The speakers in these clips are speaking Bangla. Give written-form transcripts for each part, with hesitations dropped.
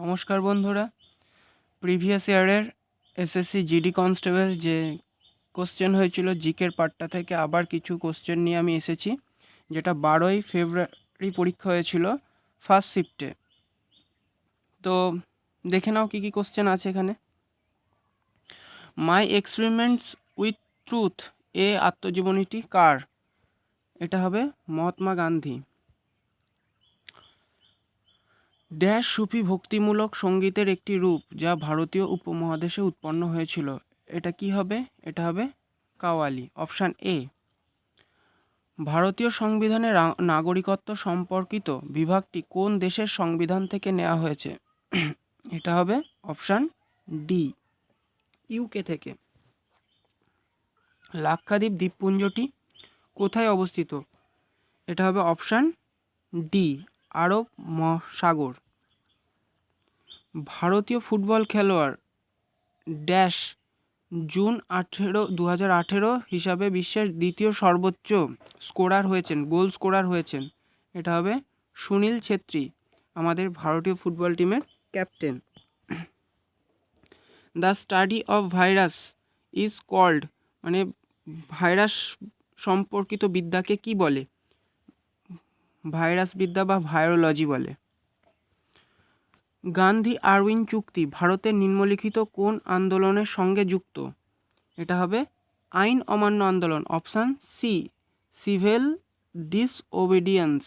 নমস্কার বন্ধুরা, প্রিভিয়াস ইয়ারের এসএসসি জিডি কনস্টেবল যে কোশ্চেন হয়েছিল জিকের পার্টটা থেকে আবার কিছু কোশ্চেন নিয়ে আমি এসেছি, যেটা 12ই ফেব্রুয়ারি পরীক্ষা হয়েছিল ফার্স্ট শিফটে। তো দেখে নাও কী কী কোশ্চেন আছে এখানে। মাই এক্সপেরিমেন্টস উইথ ট্রুথ আত্মজীবনীটি কার? এটা হবে মহাত্মা গান্ধী। ড্যাশ সুফি ভক্তিমূলক সঙ্গীতের একটি রূপ যা ভারতীয় উপমহাদেশে উৎপন্ন হয়েছিল। এটা কি হবে? এটা হবে কাওয়ালি। Option A. ভারতীয় সংবিধানে নাগরিকত্ব সম্পর্কিত বিভাগটি কোন দেশের সংবিধান থেকে নেওয়া হয়েছে? এটা হবে অপশান ডি, ইউকে থেকে। লাক্ষাদ্বীপ দ্বীপপুঞ্জটি কোথায় অবস্থিত? এটা হবে অপশান ডি, আরব মহাসাগর। ভারতীয় ফুটবল খেলোয়াড় ড্যাশ জুন 2018 হিসাবে বিশ্বের দ্বিতীয় সর্বোচ্চ স্কোরার হয়েছেন, গোল স্কোরার হয়েছেন। এটা হবে সুনীল ছেত্রী, আমাদের ভারতীয় ফুটবল টিমের captain. The study of virus is called, মানে ভাইরাস সম্পর্কিত বিদ্যাকে কি বলে? ভাইরাস বিদ্যা বা ভাইরোলজি বলে। গান্ধী আরউইন চুক্তি ভারতের নিম্নলিখিত কোন আন্দোলনের সঙ্গে যুক্ত? এটা হবে আইন অমান্য আন্দোলন। Option C, civil disobedience.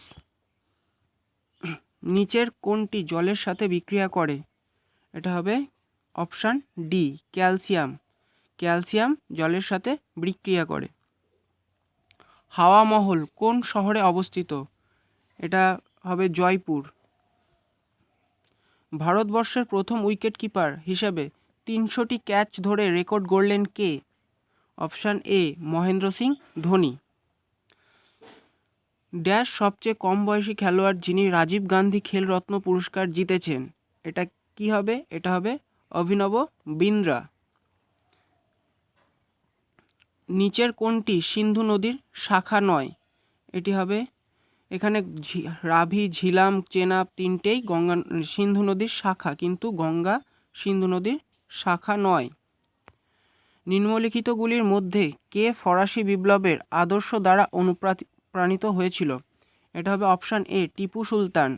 নিচের কোনটি জলের সাথে বিক্রিয়া করে? এটা হবে অপশান ডি, ক্যালসিয়াম। ক্যালসিয়াম জলের সাথে বিক্রিয়া করে। হাওয়া মহল কোন শহরে অবস্থিত? এটা হবে জয়পুর। ভারতবর্ষের প্রথম উইকেট কিপার হিসেবে 300টি ক্যাচ ধরে রেকর্ড গড়লেন কে? Option A, Mahendra Singh Dhoni. Dash সবচেয়ে কম বয়সী খেলোয়াড় যিনি রাজীব গান্ধী খেলরত্ন পুরস্কার জিতেছেন। এটা কি হবে? এটা হবে অভিনব বিন্দ্রা। নিচের কোনটি সিন্ধু নদীর শাখা নয়? এটি হবে, এখানে রাভি, ঝিলাম, চেনাব তিনটেই গঙ্গা সিন্ধু নদীর শাখা, কিন্তু গঙ্গা সিন্ধু নদীর শাখা নয়। নিম্নলিখিতগুলির মধ্যে কে ফরাসি বিপ্লবের আদর্শ দ্বারা অনুপ্রাণিত হয়েছিল? এটা হবে অপশান এ, টিপু সুলতান।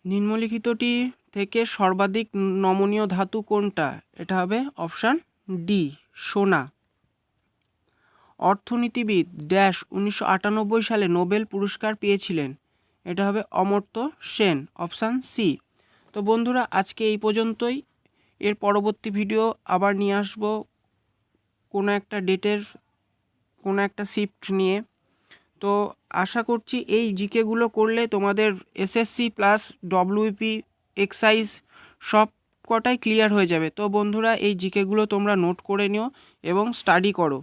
নিম্নলিখিতটি থেকে সর্বাধিক নমনীয় ধাতু কোনটা? এটা হবে অপশান ডি, সোনা। অর্থনীতিবিদ ড্যাশ 1998 সালে নোবেল পুরস্কার পেয়েছিলেন। এটা হবে অমর্ত্য সেন। Option C. তো বন্ধুরা, আজকে এই পর্যন্তই। এর পরবর্তী ভিডিও আবার নিয়ে আসবো কোনো একটা ডেটের কোনো একটা শিফট নিয়ে। তো আশা করছি এই জিকেগুলো করলে তোমাদের এসএসসি প্লাস ডব্লিউপি এক্সাইজ সব কটাই ক্লিয়ার হয়ে যাবে। তো বন্ধুরা, এই জিকেগুলো তোমরা নোট করে নিও এবং স্টাডি করো।